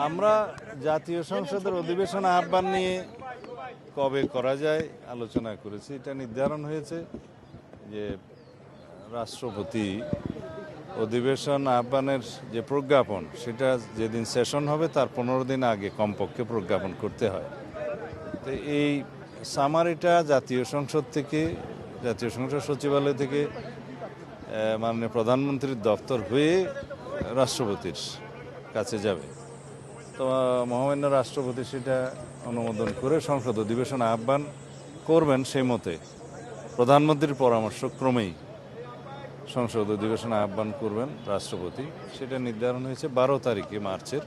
আমরা জাতীয় সংসদের অধিবেশন আহ্বান নিয়ে কবে করা যায় আলোচনা করেছি। এটা নির্ধারণ হয়েছে যে রাষ্ট্রপতি অধিবেশন আহ্বানের যে প্রজ্ঞাপন, সেটা যেদিন সেশন হবে তার 15 দিন আগে কমপক্ষে প্রজ্ঞাপন করতে হয়। তো এই সামারিটা জাতীয় সংসদ সচিবালয় থেকে মাননীয় প্রধানমন্ত্রীর দপ্তর হয়ে রাষ্ট্রপতির কাছে যাবে। তো মহামান্য রাষ্ট্রপতি সেটা অনুমোদন করে সংসদ অধিবেশন আহ্বান করবেন। সেই মতে প্রধানমন্ত্রীর পরামর্শ ক্রমেই সংসদ অধিবেশন আহ্বান করবেন রাষ্ট্রপতি। সেটা নির্ধারণ হয়েছে 12 তারিখে মার্চের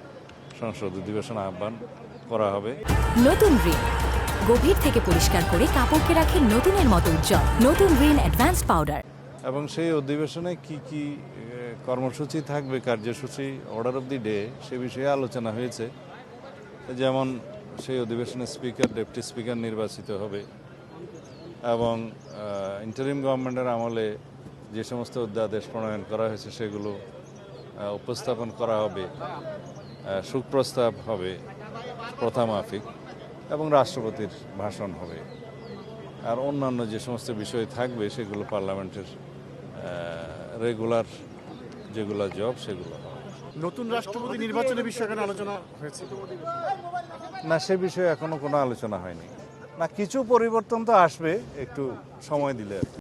সংসদ অধিবেশন আহ্বান করা হবে। নতুন রিন গভীর থেকে পরিষ্কার করে কাপড়কে রাখে নতুনের মতো উজ্জ্বল। নতুন রিন অ্যাডভান্সড পাউডার। এবং সেই অধিবেশনে কি কি কর্মসূচি থাকবে, কার্যসূচি, অর্ডার অফ দি ডে, সে বিষয়ে আলোচনা হয়েছে। যেমন সেই অধিবেশনে স্পিকার, ডেপুটি স্পিকার নির্বাচিত হবে এবং ইন্টারিম গভর্নমেন্টের আমলে যে সমস্ত অধ্যাদেশ প্রণয়ন করা হয়েছে সেগুলো উপস্থাপন করা হবে, সুপ্রস্তাব হবে প্রথামাফিক, এবং রাষ্ট্রপতির ভাষণ হবে। আর অন্যান্য যে সমস্ত বিষয় থাকবে সেগুলো পার্লামেন্টের রেগুলার যেগুলো জব সেগুলো হবে। নতুন রাষ্ট্রপতি নির্বাচনের বিষয়ে এখানে আলোচনা হয়েছে না, সে বিষয়ে এখনো কোনো আলোচনা হয়নি। না, কিছু পরিবর্তন তো আসবে একটু সময় দিলে আর কি।